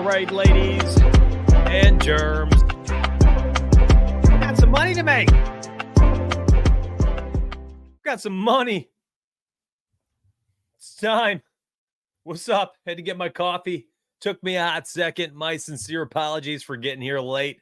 right, ladies and germs. Got some money to make. Got some money. It's time. What's up? Had to get my coffee. Took me a hot second. My sincere apologies for getting here late.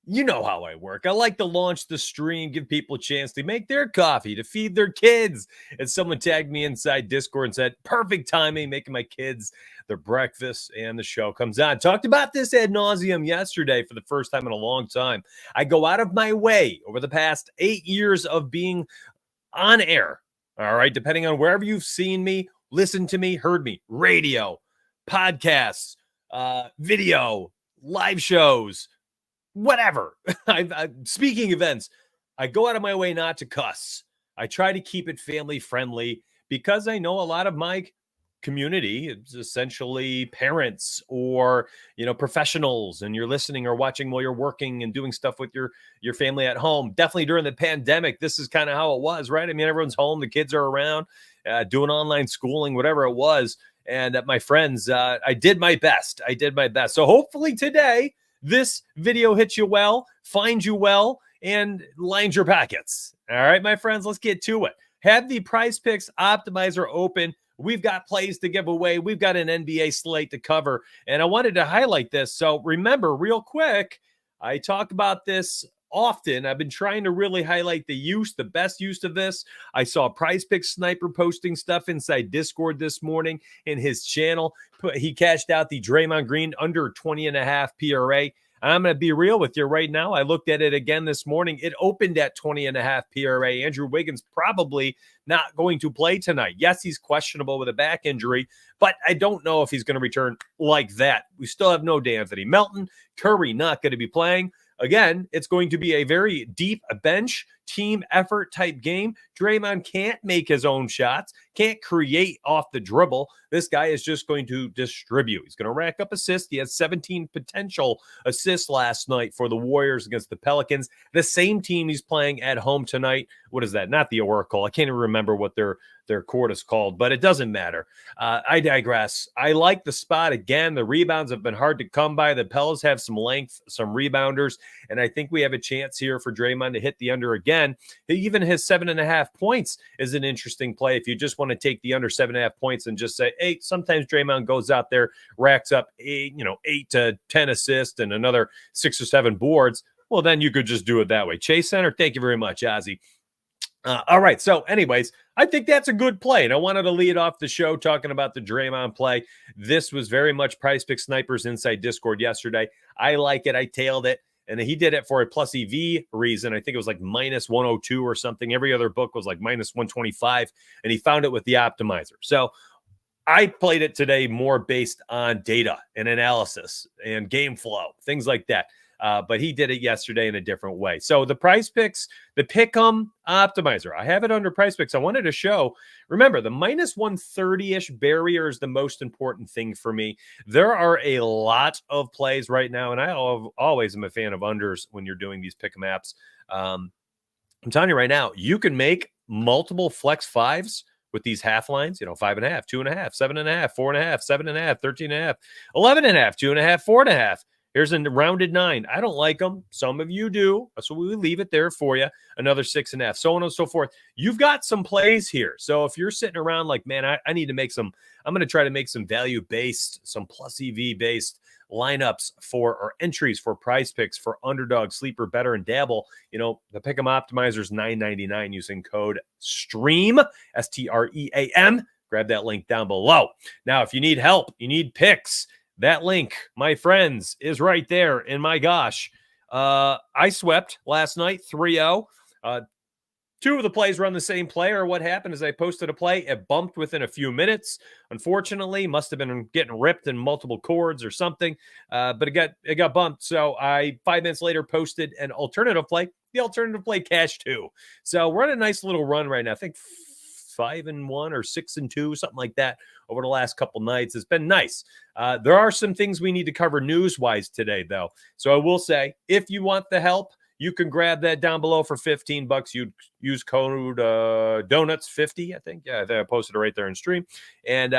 You know how I work. I like to launch the stream, give people a chance to make their coffee, to feed their kids. And someone tagged me inside Discord and said, perfect timing, making my kids their breakfast, and the show comes on. Talked about this ad nauseum yesterday for the first time in a long time. I go out of my way over the past 8 years of being on air, all right, depending on wherever you've seen me, listened to me, heard me, radio, podcasts, video, live shows, whatever. Speaking events, I go out of my way not to cuss. I try to keep it family friendly because I know a lot of my community is essentially parents or, professionals, and you're listening or watching while you're working and doing stuff with your family at home. Definitely during the pandemic, this is kind of how it was, right? I mean, everyone's home, the kids are around, doing online schooling, whatever it was. And my friends, I did my best. So hopefully today, this video hits you well, finds you well, and lines your pockets. All right, my friends, let's get to it. Have the PrizePicks optimizer open. We've got plays to give away. We've got an NBA slate to cover, and I wanted to highlight this. So remember, real quick, I talk about this often. I've been trying to really highlight the best use of this. I saw PrizePicks Sniper posting stuff inside Discord this morning in his channel. He cashed out the Draymond Green under 20.5 PRA. I'm going to be real with you right now. I looked at it again this morning. It opened at 20.5 PRA. Andrew Wiggins probably not going to play tonight. Yes, he's questionable with a back injury, but I don't know if he's going to return like that. We still have no D'Anthony Melton. Curry not going to be playing. Again, it's going to be a very deep bench, team effort type game. Draymond can't make his own shots, can't create off the dribble. This guy is just going to distribute. He's going to rack up assists. He has 17 potential assists last night for the Warriors against the Pelicans. The same team he's playing at home tonight. What is that? Not the Oracle. I can't even remember what their court is called, but it doesn't matter. I digress. I like the spot. Again, the rebounds have been hard to come by. The Pels have some length, some rebounders, and I think we have a chance here for Draymond to hit the under again. Even his 7.5 points is an interesting play. If you just want to take the under 7.5 points and just say, hey, sometimes Draymond goes out there, racks up 8 to 10 assists and another 6 or 7 boards. Well, then you could just do it that way. Chase Center, thank you very much, Ozzy. All right. So anyways, I think that's a good play. And I wanted to lead off the show talking about the Draymond play. This was very much PrizePicks Snipers inside Discord yesterday. I like it. I tailed it. And he did it for a plus EV reason. I think it was like minus 102 or something. Every other book was like minus 125. And he found it with the optimizer. So I played it today more based on data and analysis and game flow, things like that. But he did it yesterday in a different way. So the PrizePicks, the Pick'em optimizer, I have it under PrizePicks. I wanted to show, remember, the minus 130-ish barrier is the most important thing for me. There are a lot of plays right now, and I always am a fan of unders when you're doing these Pick'em apps. I'm telling you right now, you can make multiple flex fives with these half lines, 5.5, 2.5, 7.5, 4.5, 7.5, 13.5, 11.5, 2.5, 4.5. Here's a rounded 9. I don't like them. Some of you do. So we leave it there for you. Another 6.5, so on and so forth. You've got some plays here. So if you're sitting around like, man, I need to make some, I'm going to try to make some value-based, some plus EV-based lineups or entries for PrizePicks for underdog, sleeper, better, and dabble. The Pick'em Optimizer is $9.99 using code STREAM, STREAM. Grab that link down below. Now, if you need help, you need picks, that link, my friends, is right there. And my gosh, I swept last night 3-0. 2 of the plays run the same player. What happened is I posted a play. It bumped within a few minutes. Unfortunately, must have been getting ripped in multiple cords or something. But it got bumped. So I 5 minutes later posted an alternative play. The alternative play cashed too. So we're on a nice little run right now. I think 5-1 or 6-2, something like that over the last couple nights. It's been nice. There are some things we need to cover news-wise today, though. So I will say, if you want the help, you can grab that down below for $15. You'd use code donuts50, I think. Yeah, I posted it right there in stream. And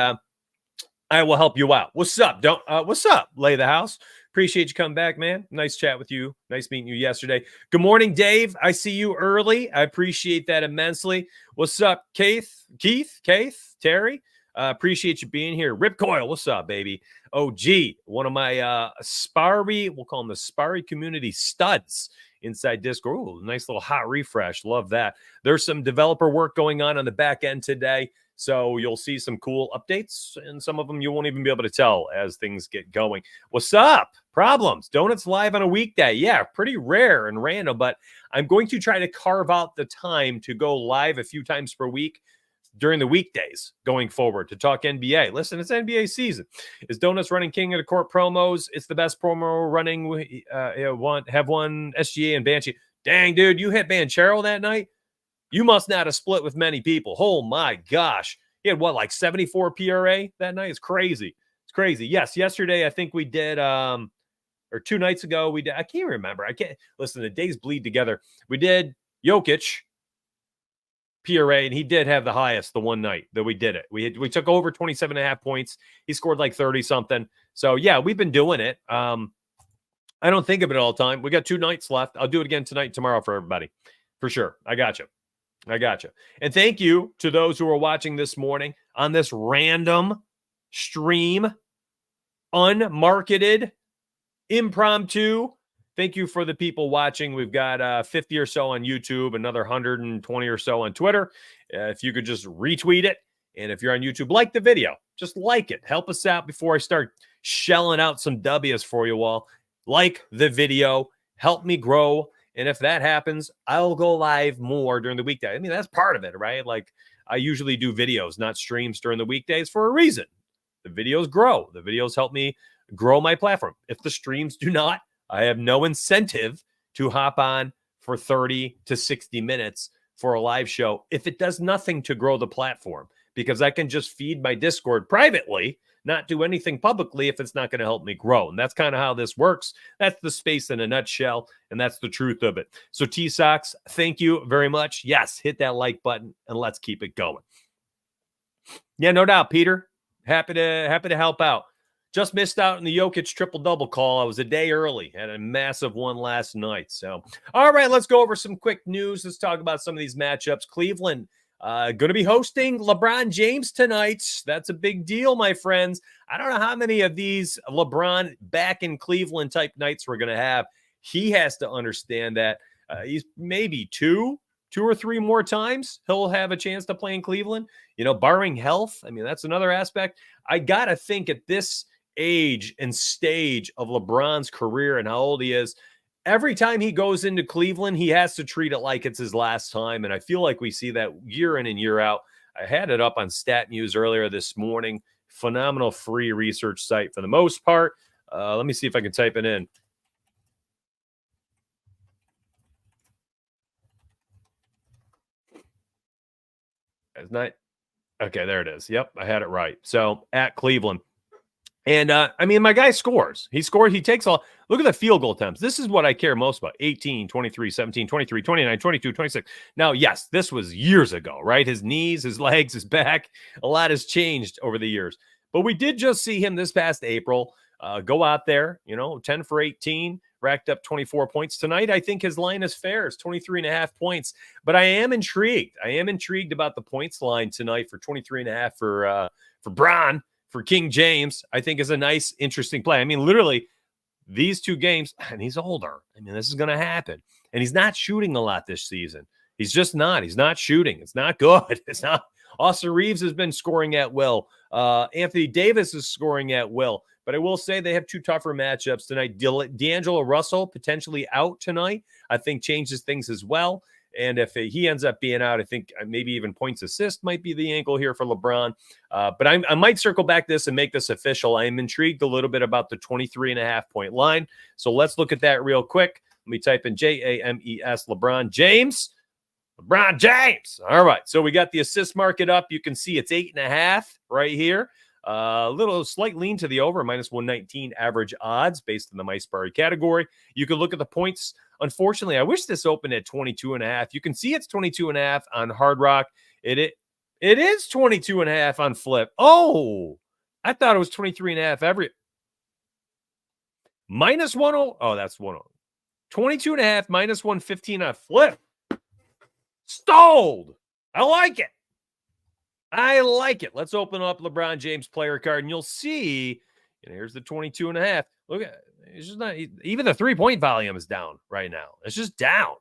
I will help you out. What's up? What's up? Lay the house. Appreciate you coming back, man. Nice chat with you. Nice meeting you yesterday. Good morning, Dave. I see you early. I appreciate that immensely. What's up, Keith, Terry? Appreciate you being here. Rip Coil, what's up, baby? OG, one of my Sparry, we'll call them the Sparry community studs inside Discord. Ooh, nice little hot refresh. Love that. There's some developer work going on the back end today. So you'll see some cool updates, and some of them you won't even be able to tell as things get going. What's up? Problems. Donuts live on a weekday. Yeah, pretty rare and random, but I'm going to try to carve out the time to go live a few times per week during the weekdays going forward to talk NBA. Listen, it's NBA season. Is Donuts running King of the Court promos? It's the best promo running. Have one SGA and Banshee. Dang, dude, you hit Banchero that night? You must not have split with many people. Oh, my gosh. He had, like 74 PRA that night? It's crazy. It's crazy. Yes, yesterday I think we did, or 2 nights ago we did. I can't remember. Listen, the days bleed together. We did Jokic PRA, and he did have the highest the one night that we did it. We took over 27.5 points. He scored like 30-something. So, yeah, we've been doing it. I don't think of it all the time. We got 2 nights left. I'll do it again tonight and tomorrow for everybody. For sure. I got you. And thank you to those who are watching this morning on this random stream, unmarketed, impromptu. Thank you for the people watching. We've got 50 or so on YouTube, another 120 or so on Twitter. If you could just retweet it. And if you're on YouTube, like the video. Just like it. Help us out before I start shelling out some W's for you all. Like the video. Help me grow. And if that happens, I'll go live more during the weekday. I mean, that's part of it, right? Like, I usually do videos, not streams during the weekdays for a reason. The videos grow. The videos help me grow my platform. If the streams do not, I have no incentive to hop on for 30 to 60 minutes for a live show if it does nothing to grow the platform, because I can just feed my Discord privately, not do anything publicly if it's not going to help me grow. And that's kind of how this works. That's the space in a nutshell, and that's the truth of it. So T-Sox, thank you very much. Yes, hit that like button, and let's keep it going. Yeah, no doubt, Peter. Happy to help out. Just missed out on the Jokic triple-double call. I was a day early. Had a massive one last night. So, all right, let's go over some quick news. Let's talk about some of these matchups. Cleveland going to be hosting LeBron James tonight. That's a big deal, my friends. I don't know how many of these LeBron back in Cleveland type nights we're going to have. He has to understand that he's maybe two or three more times he'll have a chance to play in Cleveland, barring health. I mean, that's another aspect. I got to think at this age and stage of LeBron's career and how old he is, every time he goes into Cleveland, he has to treat it like it's his last time. And I feel like we see that year in and year out. I had it up on StatMuse earlier this morning. Phenomenal free research site for the most part. Let me see if I can type it in. It's not. Okay, there it is. Yep, I had it right. So at Cleveland. And, my guy scores. He scored. He takes all. Look at the field goal attempts. This is what I care most about. 18, 23, 17, 23, 29, 22, 26. Now, yes, this was years ago, right? His knees, his legs, his back. A lot has changed over the years. But we did just see him this past April go out there, 10 for 18, racked up 24 points. Tonight, I think his line is fair. It's 23.5 points. But I am intrigued. About the points line tonight for 23.5 for Bron. For King James, I think is a nice, interesting play. I mean, literally, these 2 games, and he's older. I mean, this is going to happen. And he's not shooting a lot this season. He's just not. He's not shooting. It's not good. It's not. Austin Reeves has been scoring at will. Anthony Davis is scoring at will. But I will say they have 2 tougher matchups tonight. D'Angelo Russell potentially out tonight, I think changes things as well. And if he ends up being out, I think maybe even points assist might be the angle here for LeBron. But I might circle back this and make this official. I am intrigued a little bit about the 23.5 point line. So let's look at that real quick. Let me type in James, LeBron James. LeBron James. All right. So we got the assist market up. You can see it's 8.5 right here. A little slight lean to the over, minus 119 average odds based on the MySparry category. You can look at the points. Unfortunately, I wish this opened at 22.5. You can see it's 22.5 on Hard Rock. It is 22.5 on Flip. Oh, I thought it was 23.5 every. Minus 10. Oh, that's 10. 22.5 minus 115 on a flip. Stalled. I like it. I like it. Let's open up LeBron James player card, and you'll see. And here's the 22.5. Look at it. It's just not even the 3-point volume is down right now. It's just down.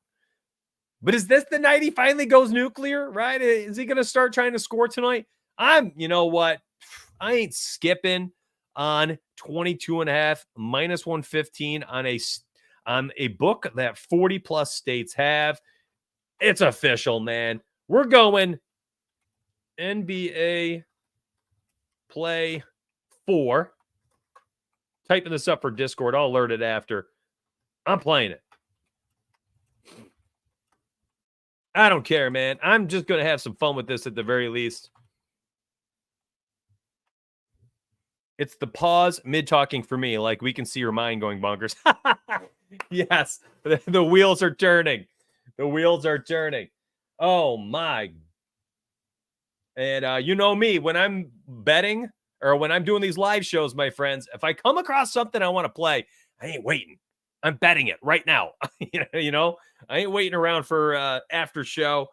But is this the night he finally goes nuclear? Right? Is he going to start trying to score tonight? You know what? I ain't skipping on 22.5 minus 115 on a book that 40 plus states have. It's official, man. We're going NBA play 4. Typing this up for Discord. I'll alert it after. I'm playing it. I don't care, man. I'm just going to have some fun with this at the very least. It's the pause mid-talking for me. Like, we can see your mind going bonkers. Yes, the wheels are turning. The wheels are turning. Oh, my. And you know me, when I'm betting or when I'm doing these live shows, my friends, if I come across something I want to play, I ain't waiting. I'm betting it right now. You know, I ain't waiting around for after show.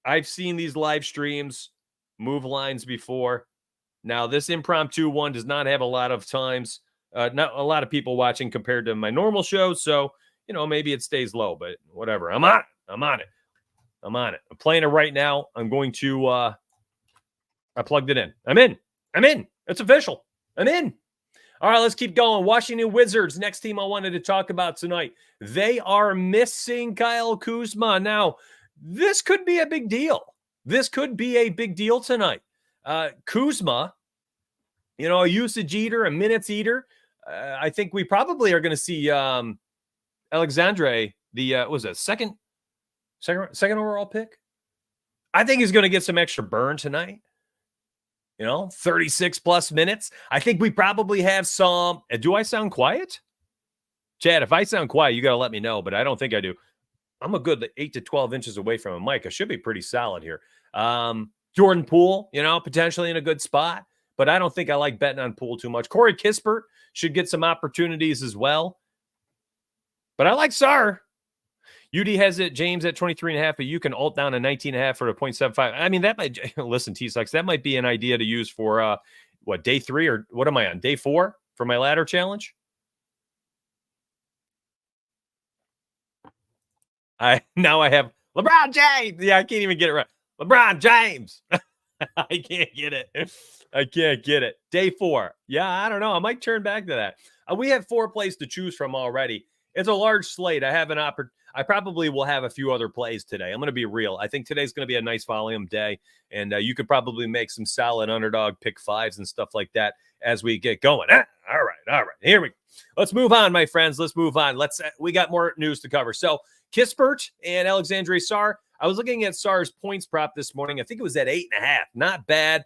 I've seen these live streams move lines before. Now, this impromptu one does not have a lot of times, not a lot of people watching compared to my normal shows. So, you know, maybe it stays low, but whatever. I'm on it. I'm on it. I'm on it. I'm playing it right now. I'm going to, I plugged it in. I'm in. I'm in. It's official. I'm in. All right, let's keep going. Washington Wizards, next team I wanted to talk about tonight. They are missing Kyle Kuzma. Now, this could be a big deal. This could be a big deal tonight. Kuzma, you know, a usage eater, a minutes eater. I think we probably are going to see Alexandre, the was it second overall pick. I think he's going to get some extra burn tonight. You know, 36 plus minutes. I think we probably have some. Do I sound quiet? Chad, if I sound quiet, you got to let me know, but I don't think I do. I'm a good 8 to 12 inches away from a mic. I should be pretty solid here. Jordan Poole, you know, potentially in a good spot, but I don't think I like betting on Poole too much. Corey Kispert should get some opportunities as well. But I like Sar. UD has it, James at 23.5, but you can alt down to 19.5 for a 0.75. I mean, that might, listen, T-Sucks, that might be an idea to use for, day 3 or what am I on, day 4 for my ladder challenge? Now I have LeBron James. Yeah, I can't even get it right. LeBron James. I can't get it. I can't get it. Day 4. Yeah, I don't know. I might turn back to that. We have 4 plays to choose from already. It's a large slate. I probably will have a few other plays today. I'm going to be real. I think today's going to be a nice volume day, and you could probably make some solid underdog pick 5s and stuff like that as we get going. All right. Here we go. Let's move on, my friends. Let's move on. We got more news to cover. So Kispert and Alexandre Sarr. I was looking at Sarr's points prop this morning. I think it was at 8.5. Not bad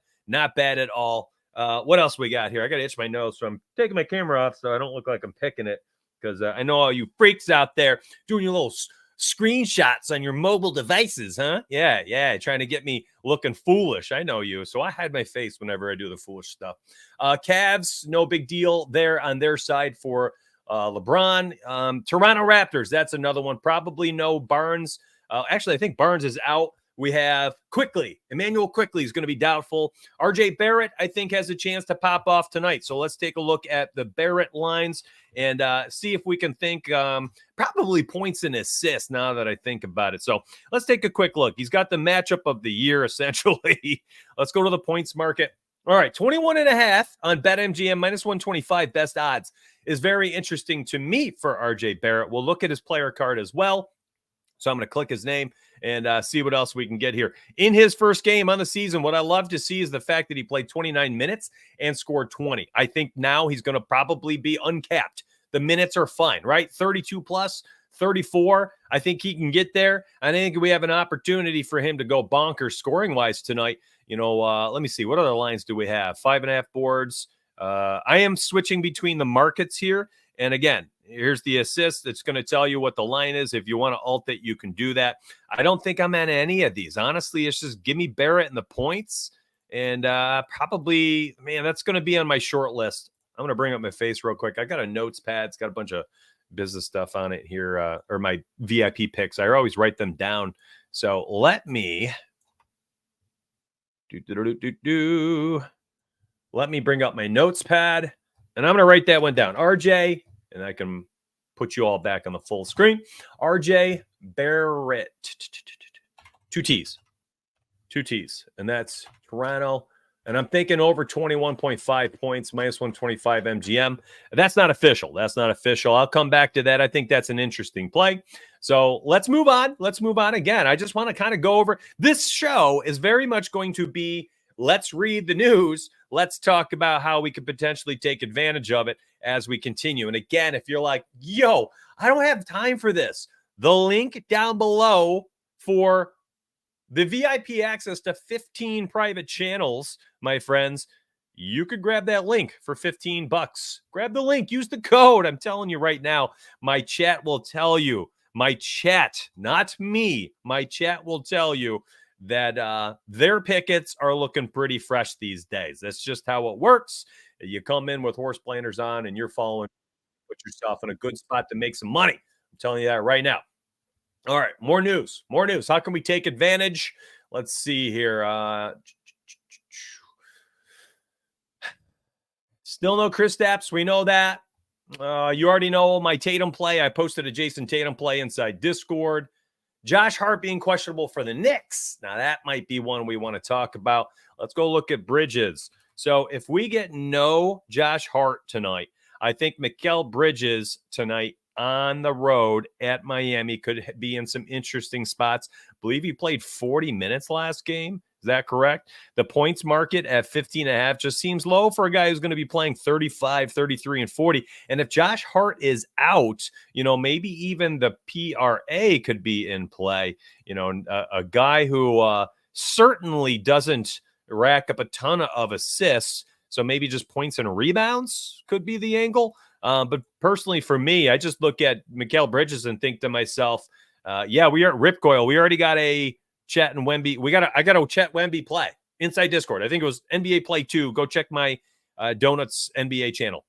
at all. What else we got here? I got to itch my nose, so I'm taking my camera off so I don't look like I'm picking it. Because I know all you freaks out there doing your little screenshots on your mobile devices, huh? Yeah, trying to get me looking foolish. I know you. So I hide my face whenever I do the foolish stuff. Cavs, no big deal there on their side for LeBron. Toronto Raptors, that's another one. Probably no Barnes. Actually, I think Barnes is out. We have Emmanuel Quickly is going to be doubtful. RJ Barrett, I think, has a chance to pop off tonight. So let's take a look at the Barrett lines and see if we can think probably points and assists now that I think about it. So let's take a quick look. He's got the matchup of the year, essentially. Let's go to the points market. All right, 21.5 on BetMGM, minus 125 best odds is very interesting to me for RJ Barrett. We'll look at his player card as well. So I'm going to click his name and see what else we can get here. In his first game on the season, what I love to see is the fact that he played 29 minutes and scored 20. I think now he's going to probably be uncapped. The minutes are fine, right? 32 plus, 34. I think he can get there. I think we have an opportunity for him to go bonkers scoring-wise tonight. You know, let me see. What other lines do we have? 5.5 boards. I am switching between the markets here. And again, here's the assist. It's going to tell you what the line is. If you want to alt it, you can do that. I don't think I'm at any of these. Honestly, it's just give me Barrett and the points And probably, man, that's going to be on my short list. I'm going to bring up my face real quick. I got a notes pad. It's got a bunch of business stuff on it here, or my VIP picks. I always write them down. So let me let me bring up my notes pad, and I'm going to write that one down. RJ, and I can put you all back on the full screen. RJ Barrett. Two T's. And that's Toronto. And I'm thinking over 21.5 points, minus 125 MGM. That's not official. I'll come back to that. I think that's an interesting play. So let's move on. Again, I just want to kind of go over. This show is very much going to be, let's read the news. Let's talk about how we could potentially take advantage of it as we continue. And again, if you're like, yo, I don't have time for this, the link down below for the VIP access to 15 private channels, my friends, you could grab that link for $15. Grab the link, use the code. I'm telling you right now, my chat will tell you, not me, my chat will tell you that their pickets are looking pretty fresh these days. That's just how it works. You come in with horse planners on and you're following, put yourself in a good spot to make some money. I'm telling you that right now. All right, more news. How can we take advantage? Let's see here. Still no Kristaps. We know that. You already know my Tatum play. I posted a Jason Tatum play inside Discord. Josh Hart being questionable for the Knicks. Now, that might be one we want to talk about. Let's go look at Bridges. So if we get no Josh Hart tonight, I think Mikal Bridges tonight on the road at Miami could be in some interesting spots. I believe he played 40 minutes last game. Is that correct? The points market at 15.5 just seems low for a guy who's going to be playing 35, 33, and 40. And if Josh Hart is out, maybe even the PRA could be in play. A guy who certainly doesn't rack up a ton of assists. So maybe just points and rebounds could be the angle. But personally, for me, I just look at Mikal Bridges and think to myself, we are at Rip Coil. We already got a Chet and Wemby. I got a Chet Wemby play inside Discord. I think it was NBA Play 2. Go check my Donuts NBA channel.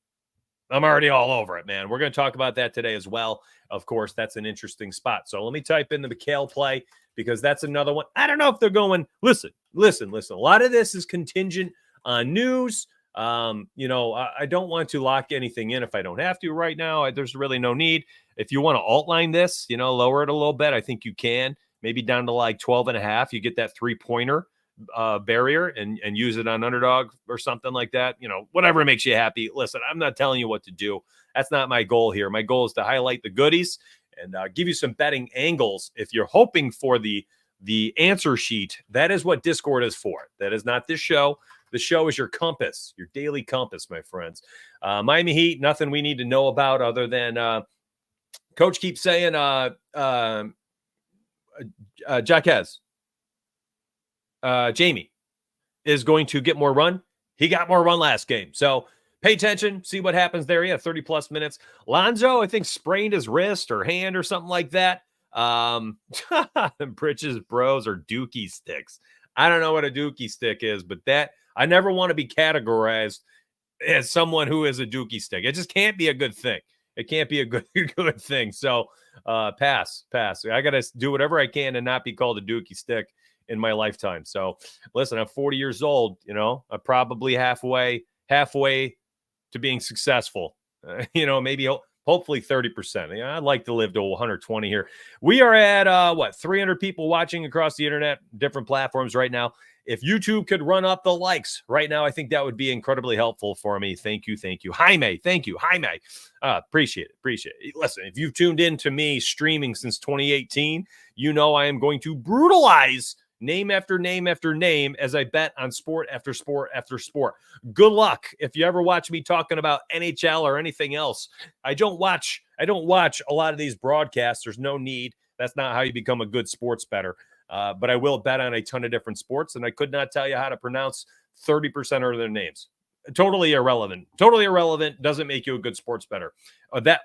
I'm already all over it, man. We're going to talk about that today as well. Of course, that's an interesting spot. So let me type in the Mikal play because that's another one. I don't know if they're going, listen. A lot of this is contingent on news. I don't want to lock anything in if I don't have to right now. There's really no need. If you want to outline this, lower it a little bit, I think you can. Maybe down to like 12.5. You get that 3-pointer barrier and use it on underdog or something like that. Whatever makes you happy. Listen, I'm not telling you what to do. That's not my goal here. My goal is to highlight the goodies and give you some betting angles. If you're hoping for the answer sheet, that is what Discord is for. That is not this show. The show is your compass, your daily compass, my friends. Miami Heat, nothing we need to know about other than Coach keeps saying Jaquez, Jamie is going to get more run. He got more run last game. So pay attention, see what happens there. Yeah, 30-plus minutes. Lonzo, I think, sprained his wrist or hand or something like that. Bridges bros are dookie sticks. I don't know what a dookie stick is, but that I never want to be categorized as someone who is a dookie stick. It just can't be a good thing. It can't be a good thing. So pass. I got to do whatever I can to not be called a dookie stick in my lifetime. So listen, I'm 40 years old. I'm probably halfway to being successful. Maybe hopefully 30%. I'd like to live to 120 here. We are at 300 people watching across the internet, different platforms right now. If YouTube could run up the likes right now, I think that would be incredibly helpful for me. Thank you. Jaime, thank you. Jaime, appreciate it. Listen, if you've tuned in to me streaming since 2018, I am going to brutalize name after name after name as I bet on sport after sport after sport. Good luck if you ever watch me talking about NHL or anything else. I don't watch a lot of these broadcasts. There's no need. That's not how you become a good sports bettor. But I will bet on a ton of different sports, and I could not tell you how to pronounce 30% of their names. Totally irrelevant. Doesn't make you a good sports bettor.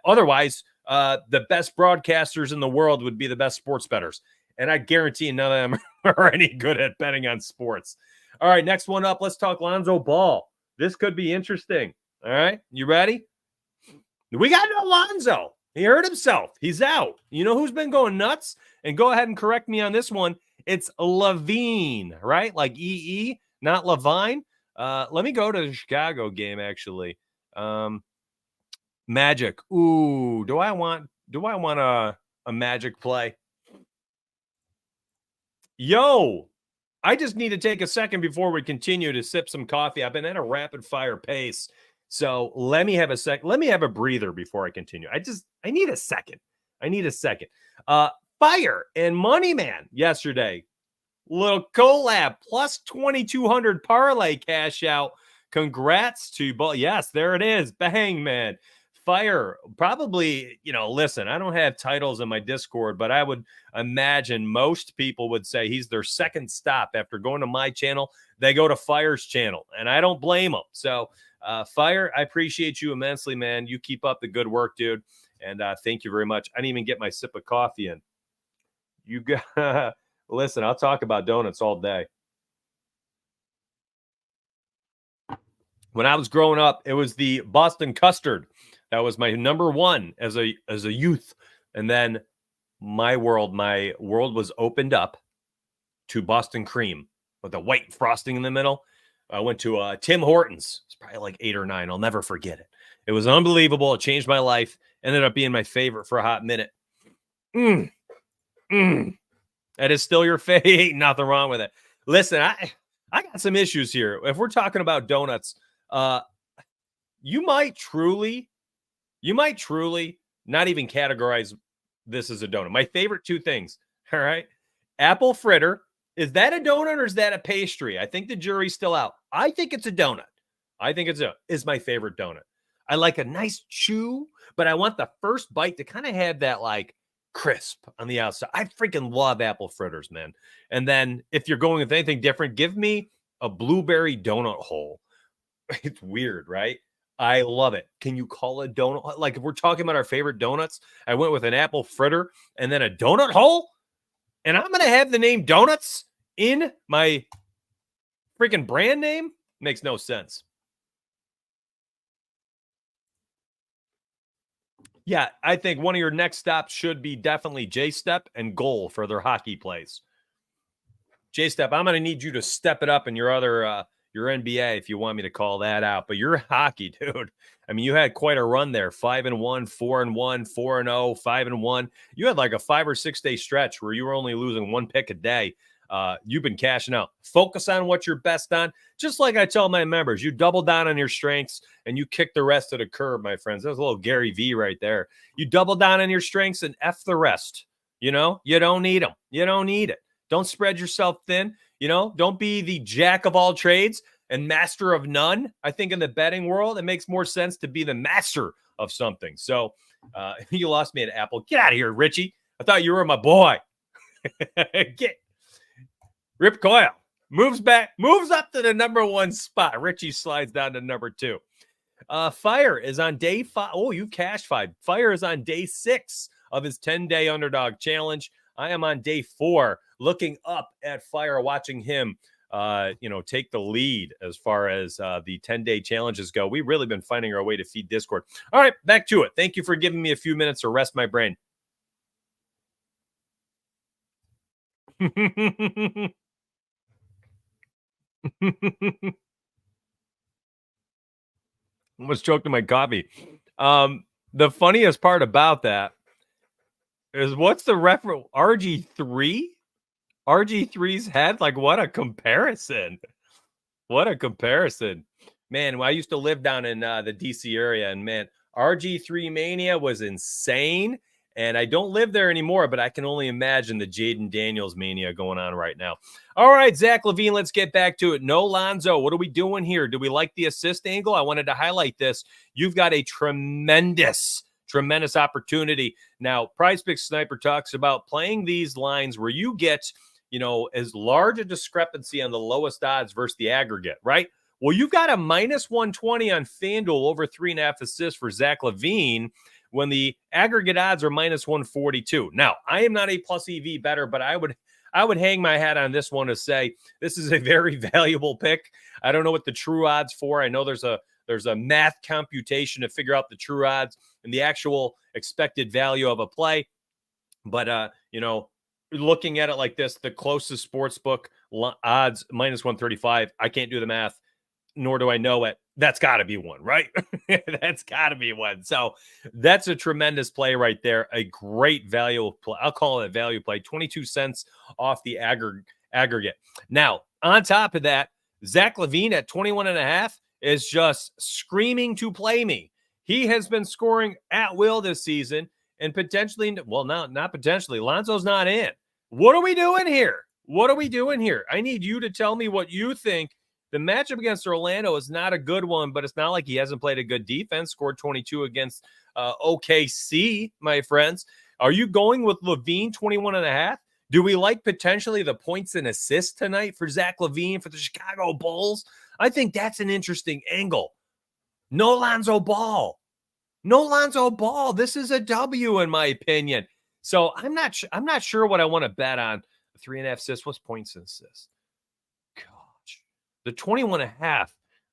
Otherwise, the best broadcasters in the world would be the best sports bettors. And I guarantee none of them are any good at betting on sports. All right, next one up. Let's talk Lonzo Ball. This could be interesting. All right, you ready? We got no Lonzo. He hurt himself. He's out. You know who's been going nuts? And go ahead and correct me on this one. It's Levine, right? Like EE, not Levine. Let me go to the Chicago game, actually. Magic. Ooh, do I want a Magic play? Yo, I just need to take a second before we continue to sip some coffee. I've been at a rapid fire pace. So let me have a sec. Let me have a breather before I continue. I need a second. I need a second. Fire and Money Man yesterday. Little collab plus 2,200 parlay cash out. Congrats to both. Yes, there it is. Bang, man. Fire. Probably, listen, I don't have titles in my Discord, but I would imagine most people would say he's their second stop after going to my channel. They go to Fire's channel, and I don't blame them. So, Fire, I appreciate you immensely, man. You keep up the good work, dude. And thank you very much. I didn't even get my sip of coffee in. You got, listen, I'll talk about donuts all day. When I was growing up, it was the Boston custard. That was my number one as a youth. And then my world was opened up to Boston cream with the white frosting in the middle. I went to Tim Hortons. It's probably like 8 or 9. I'll never forget it. It was unbelievable. It changed my life. Ended up being my favorite for a hot minute. That is still your fave. Ain't nothing wrong with it. Listen, I got some issues here. If we're talking about donuts, you might truly not even categorize this as a donut. My favorite two things. All right. Apple fritter. Is that a donut or is that a pastry? I think the jury's still out. I think it's a donut. I think it's my favorite donut. I like a nice chew, but I want the first bite to kind of have that like crisp on the outside. I freaking love apple fritters, man. And then if you're going with anything different, give me a blueberry donut hole. It's weird, right? I love it. Can you call it donut? Like if we're talking about our favorite donuts, I went with an apple fritter and then a donut hole. And I'm going to have the name donuts in my freaking brand name? Makes no sense. Yeah, I think one of your next stops should be definitely J-Step and Goal for their hockey plays. J-Step, I'm going to need you to step it up in your other your NBA if you want me to call that out. But you're hockey, dude. I mean, you had quite a run there. 5-1, 4-1, 4-0, 5-1. You had like a 5 or 6 day stretch where you were only losing one pick a day. You've been cashing out. Focus on what you're best on. Just like I tell my members, you double down on your strengths and you kick the rest of the curb, my friends. That's a little Gary V right there. You double down on your strengths and F the rest. You don't need them. You don't need it. Don't spread yourself thin. Don't be the jack of all trades and master of none. I think in the betting world, it makes more sense to be the master of something. So you lost me at Apple. Get out of here, Richie. I thought you were my boy. Rip Coyle moves up to the number 1 spot. Richie slides down to number 2. Fire is on day 5. Oh, you cashed 5. Fire is on day 6 of his 10-day underdog challenge. I am on day 4, looking up at Fire, watching him, take the lead as far as the 10-day challenges go. We've really been finding our way to feed Discord. All right, back to it. Thank you for giving me a few minutes to rest my brain. Almost choked on my coffee. The funniest part about that is what's the reference? RG3? RG3's head? Like, what a comparison. What a comparison. Man, when I used to live down in the DC area, and man, RG3 Mania was insane. And I don't live there anymore, but I can only imagine the Jaden Daniels mania going on right now. All right, Zach LaVine, let's get back to it. No Lonzo, what are we doing here? Do we like the assist angle? I wanted to highlight this. You've got a tremendous opportunity. Now, PrizePicks Sniper talks about playing these lines where you get, as large a discrepancy on the lowest odds versus the aggregate, right? Well, you've got a minus 120 on FanDuel over 3.5 assists for Zach LaVine when the aggregate odds are minus 142. Now, I am not a plus EV better, but I I would hang my hat on this one to say this is a very valuable pick. I don't know what the true odds for. I know there's a math computation to figure out the true odds and the actual expected value of a play. But looking at it like this, the closest sports book odds minus 135. I can't do the math, nor do I know it. That's got to be one, right? That's got to be one. So that's a tremendous play right there. A great value play. I'll call it a value play. 22 cents off the aggregate. Now, on top of that, Zach LaVine at 21.5 is just screaming to play me. He has been scoring at will this season and potentially, well, not potentially. Lonzo's not in. What are we doing here? What are we doing here? I need you to tell me what you think. The matchup against Orlando is not a good one, but it's not like he hasn't played a good defense, scored 22 against OKC, my friends. Are you going with LaVine 21.5? Do we like potentially the points and assists tonight for Zach LaVine for the Chicago Bulls? I think that's an interesting angle. No Lonzo Ball. No Lonzo Ball. This is a W in my opinion. So I'm not sure what I want to bet on. 3.5 assists. What's points and assists? Gosh. The 21.5. I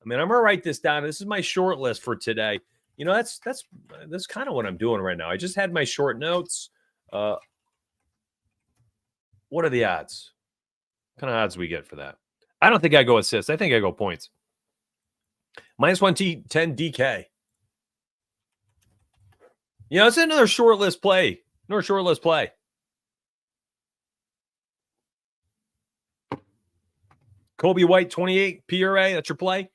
mean, I'm gonna write this down. This is my short list for today. That's kind of what I'm doing right now. I just had my short notes. What are the odds? What kind of odds we get for that? I don't think I go assists. I think I go points. Minus 110 DK. It's another short list play. Another short list play. Kobe White, 28 PRA. That's your play.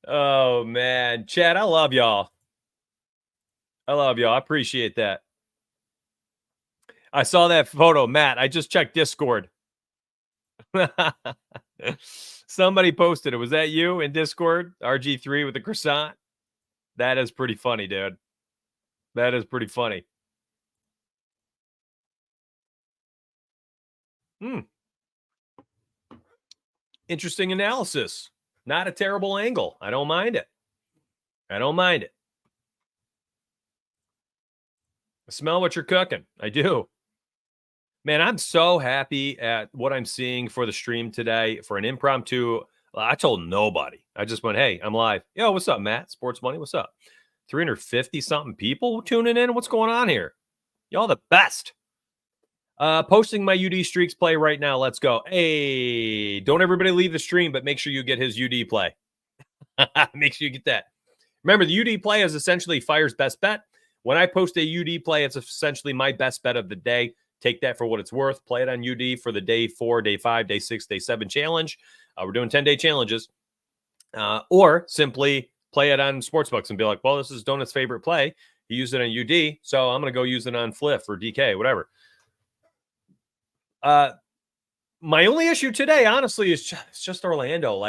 Oh, man. Chad, I love y'all. I appreciate that. I saw that photo, Matt. I just checked Discord. Somebody posted it. Was that you in Discord? RG3 with the croissant? That is pretty funny, dude. That is pretty funny. Interesting analysis. Not a terrible angle. I don't mind it. I smell what you're cooking. I do. Man, I'm so happy at what I'm seeing for the stream today for an impromptu. I told nobody. I just went, hey, I'm live. Yo, what's up, Matt? Sports Money, what's up? 350 something people tuning in. What's going on here? Y'all the best. Posting my UD Streaks play right now. Let's go. Hey, don't everybody leave the stream, but make sure you get his UD play. Make sure you get that. Remember, the UD play is essentially Fire's best bet. When I post a UD play, it's essentially my best bet of the day. Take that for what it's worth. Play it on UD for the day 4, day 5, day 6, day 7 challenge. We're doing 10-day challenges. Or simply play it on Sportsbooks and be like, well, this is Donut's favorite play. He used it on UD, so I'm going to go use it on Fliff or DK, whatever. My only issue today, honestly, is just Orlando.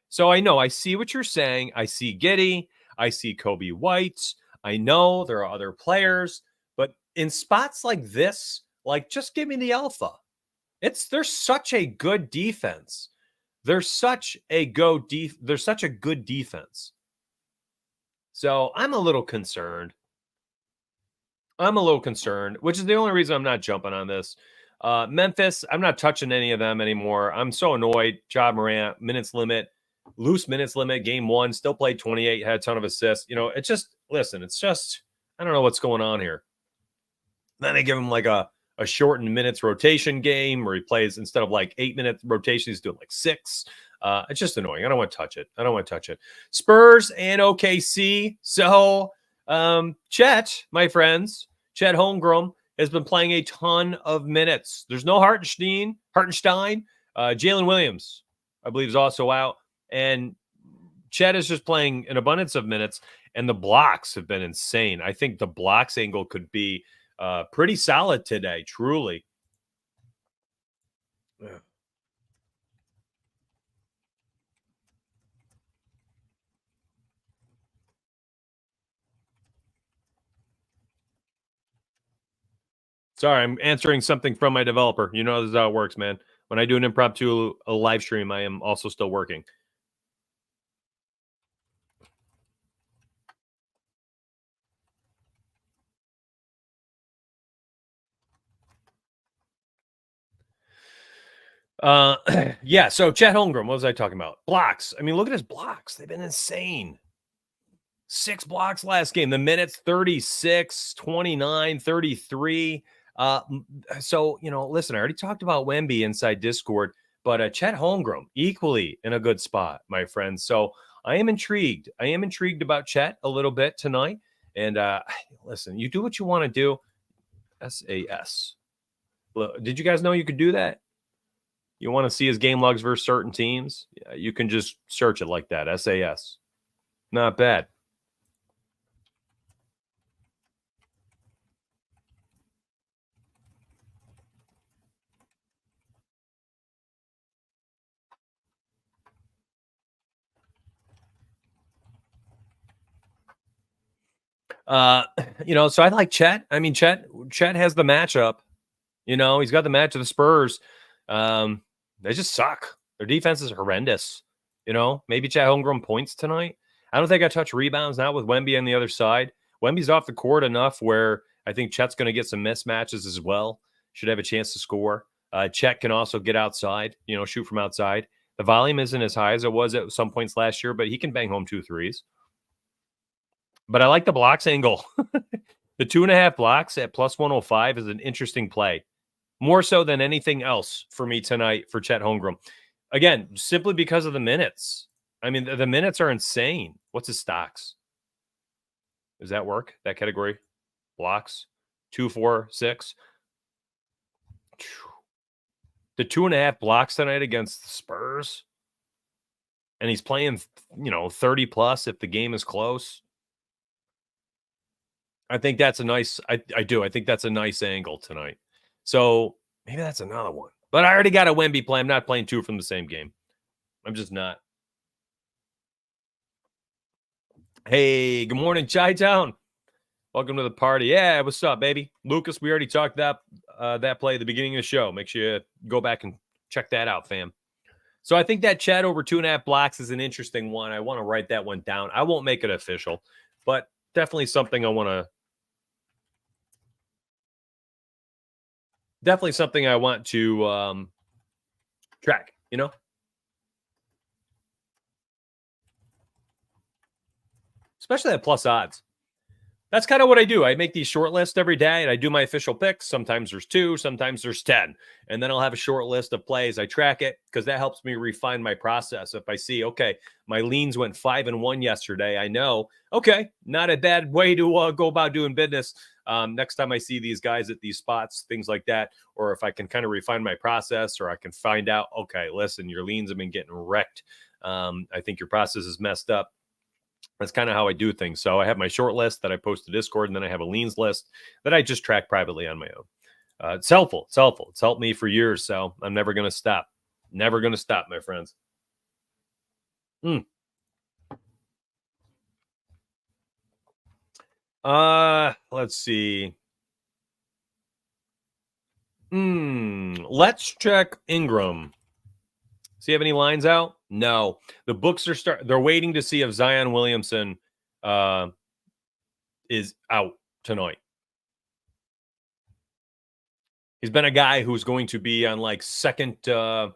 So I know I see what you're saying. I see Giddey. I see Kobe White. I know there are other players, but in spots like this, just give me the alpha. There's such a good defense. There's such a good defense. So I'm a little concerned. Which is the only reason I'm not jumping on this. Memphis, I'm not touching any of them anymore. I'm so annoyed. Ja Morant, loose minutes limit, game 1, still played 28, had a ton of assists. It's just, I don't know what's going on here. Then they give him a shortened minutes rotation game where he plays instead of 8-minute rotation, he's doing 6. It's just annoying. I don't want to touch it. Spurs and OKC. So, Chet, my friends, Chet Holmgren has been playing a ton of minutes. There's no Hartenstein. Jalen Williams, I believe, is also out. And Chet is just playing an abundance of minutes, and the blocks have been insane. I think the blocks angle could be pretty solid today, truly. Yeah. Sorry, I'm answering something from my developer. This is how it works, man. When I do an impromptu a live stream, I am also still working. Uh, yeah. So Chet Holmgren, what was I talking about? Blocks. I mean, look at his blocks. They've been insane. 6 blocks last game. The minutes 36, 29, 33. So, listen, I already talked about Wemby inside Discord, but Chet Holmgren equally in a good spot, my friends. So I am intrigued. I am intrigued about Chet a little bit tonight. And listen, you do what you want to do. SAS. Look, did you guys know you could do that? You want to see his game logs versus certain teams? Yeah, you can just search it like that. SAS. Not bad. Uh, so I like Chet. I mean, Chet has the matchup. He's got the match of the Spurs. They just suck. Their defense is horrendous. Maybe Chet Holmgren points tonight. I don't think I touch rebounds now with Wemby on the other side. Wemby's off the court enough where I think Chet's going to get some mismatches as well. Should have a chance to score. Chet can also get outside, shoot from outside. The volume isn't as high as it was at some points last year, but he can bang home 2 threes. But I like the blocks angle. The 2.5 blocks at plus 105 is an interesting play. More so than anything else for me tonight for Chet Holmgren. Again, simply because of the minutes. I mean, the minutes are insane. What's his stocks? Does that work? That category? Blocks? 2, 4, 6. The 2.5 blocks tonight against the Spurs. And he's playing, 30 plus if the game is close. I think that's a nice, I do. I think that's a nice angle tonight. So maybe that's another one. But I already got a Wemby play. I'm not playing 2 from the same game. I'm just not. Hey, good morning, Chi Town. Welcome to the party. Yeah, what's up, baby? Lucas, we already talked that play at the beginning of the show. Make sure you go back and check that out, fam. So I think that Chet over 2.5 blocks is an interesting one. I want to write that one down. I won't make it official, but definitely something I want to track, especially at plus odds. That's kind of what I do. I make these short lists every day and I do my official picks. Sometimes there's 2, sometimes there's 10. And then I'll have a short list of plays. I track it because that helps me refine my process. If I see, okay, my leans went 5-1 yesterday, I know, okay, not a bad way to go about doing business. Next time I see these guys at these spots, things like that, or if I can kind of refine my process or I can find out, okay, listen, your leans have been getting wrecked. I think your process is messed up. That's kind of how I do things. So I have my short list that I post to Discord, and then I have a leans list that I just track privately on my own. It's helpful. It's helpful. It's helped me for years. So I'm never going to stop. Never going to stop, my friends. Let's see. Let's check Ingram. See, have any lines out? No. The books are they're waiting to see if Zion Williamson is out tonight. He's been a guy who's going to be on like second leg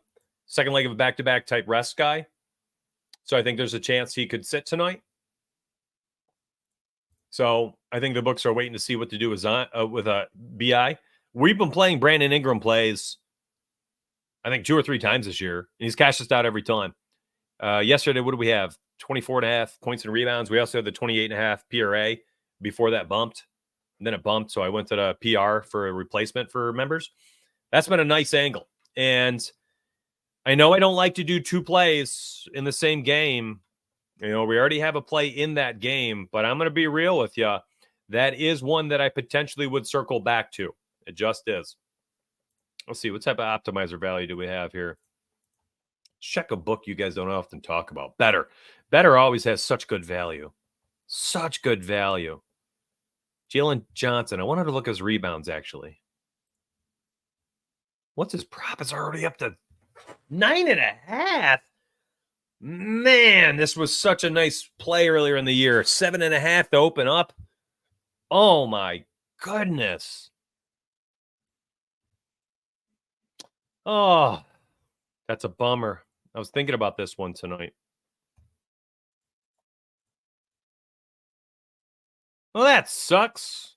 of a back-to-back type rest guy. So I think there's a chance he could sit tonight. So I think the books are waiting to see what to do with a BI. We've been playing Brandon Ingram plays, I think 2 or 3 times this year, and he's cashed us out every time. Yesterday, what did we have? 24.5 points and rebounds. We also had the 28.5 PRA before that bumped. And then it bumped, so I went to the PR for a replacement for members. That's been a nice angle. And I know I don't like to do 2 plays in the same game. We already have a play in that game, but I'm going to be real with you. That is one that I potentially would circle back to. It just is. Let's see. What type of optimizer value do we have here? Check a book you guys don't often talk about. Better always has such good value. Such good value. Jalen Johnson. I wanted to look at his rebounds, actually. What's his prop? It's already up to 9.5. Man, this was such a nice play earlier in the year. 7.5 to open up. Oh my goodness. Oh, that's a bummer. I was thinking about this one tonight. Well, that sucks.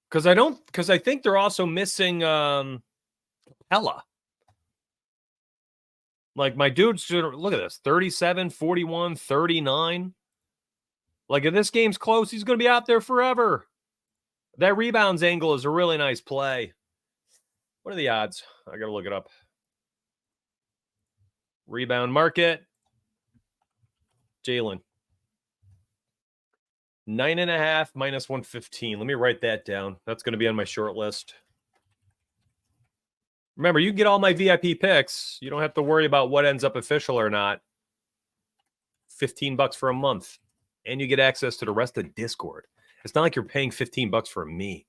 Because I think they're also missing Ella. Like my dude's, look at this, 37, 41, 39. Like if this game's close, he's going to be out there forever. That rebounds angle is a really nice play. What are the odds? I got to look it up. Rebound market. Jalen. 9.5 minus 115. Let me write that down. That's going to be on my short list. Remember, you can get all my VIP picks. You don't have to worry about what ends up official or not. $15 for a month. And you get access to the rest of Discord. It's not like you're paying $15 for me.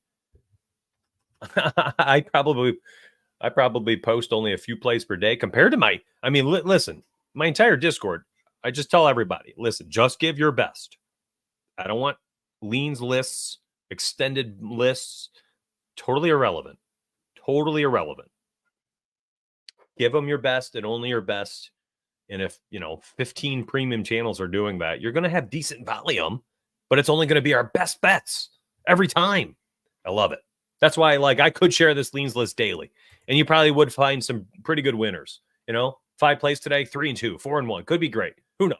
I probably post only a few plays per day compared to my, listen, my entire Discord. I just tell everybody, listen, just give your best. I don't want leans lists, extended lists. Totally irrelevant. Totally irrelevant. Give them your best and only your best. And if, 15 premium channels are doing that, you're going to have decent volume, but it's only going to be our best bets every time. I love it. That's why, I could share this leans list daily, and you probably would find some pretty good winners. 5 plays today, 3-2, 4-1. Could be great. Who knows?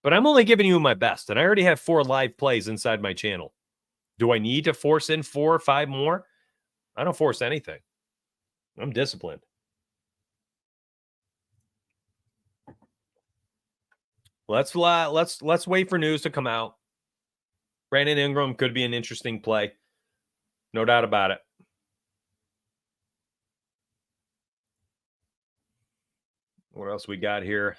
But I'm only giving you my best, and I already have 4 live plays inside my channel. Do I need to force in 4 or 5 more? I don't force anything. I'm disciplined. Let's wait for news to come out. Brandon Ingram could be an interesting play. No doubt about it. What else we got here?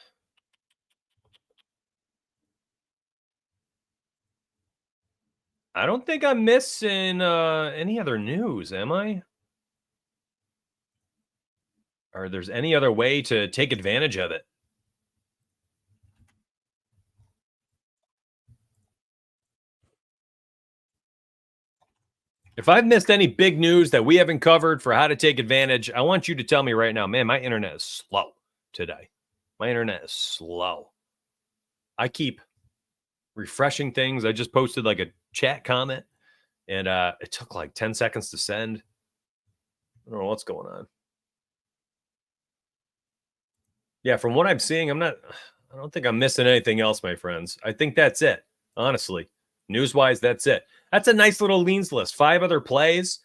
I don't think I'm missing any other news, am I? Or there's any other way to take advantage of it? If I've missed any big news that we haven't covered for how to take advantage, I want you to tell me right now, man, my internet is slow today. My internet is slow. I keep refreshing things. I just posted a chat comment, and it took 10 seconds to send. I don't know what's going on. Yeah, from what I'm seeing, I don't think I'm missing anything else, my friends. I think that's it. Honestly, news-wise, that's it. That's a nice little leans list. 5 other plays.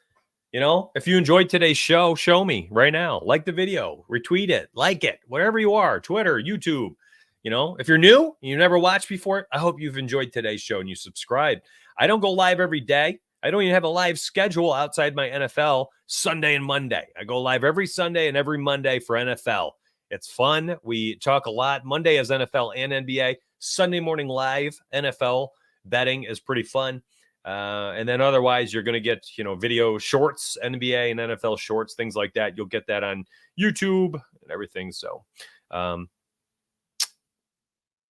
If you enjoyed today's show, show me right now. Like the video, retweet it, like it, wherever you are, Twitter, YouTube. If you're new and you never watched before, I hope you've enjoyed today's show and you subscribe. I don't go live every day. I don't even have a live schedule outside my NFL Sunday and Monday. I go live every Sunday and every Monday for NFL. It's fun. We talk a lot. Monday is NFL and NBA. Sunday morning live NFL betting is pretty fun. And then otherwise, you're going to get, video shorts, NBA and NFL shorts, things like that. You'll get that on YouTube and everything. So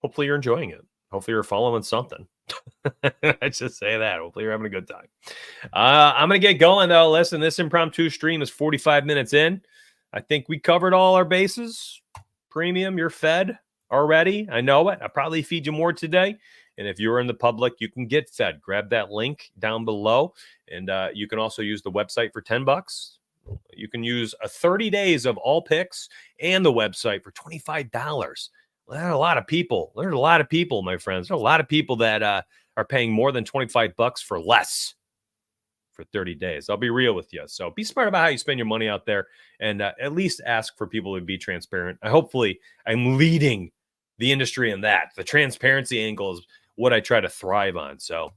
hopefully you're enjoying it. Hopefully you're following something. I just say that. Hopefully you're having a good time. I'm going to get going, though. Listen, this impromptu stream is 45 minutes in. I think we covered all our bases. Premium, you're fed already. I know it. I'll probably feed you more today. And if you're in the public, you can get fed. Grab that link down below. And you can also use the website for $10. You can use 30 days of all picks and the website for $25. There are a lot of people. There's a lot of people, my friends. There are a lot of people that are paying more than $25 for less for 30 days. I'll be real with you. So be smart about how you spend your money out there, and at least ask for people to be transparent. Hopefully I'm leading the industry in that. The transparency angle is what I try to thrive on. So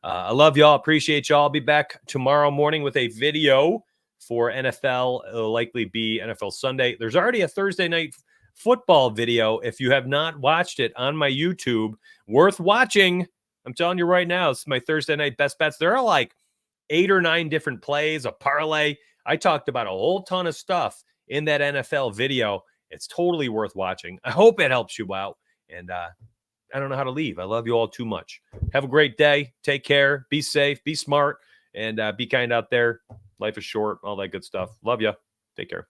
I love y'all. Appreciate y'all. I'll be back tomorrow morning with a video for NFL. It'll likely be NFL Sunday. There's already a Thursday night football video. If you have not watched it on my YouTube, worth watching. I'm telling you right now, it's my Thursday night best bets. There are 8 or 9 different plays, a parlay. I talked about a whole ton of stuff in that NFL video. It's totally worth watching. I hope it helps you out. And I don't know how to leave. I love you all too much. Have a great day. Take care. Be safe. Be smart. And be kind out there. Life is short. All that good stuff. Love you. Take care.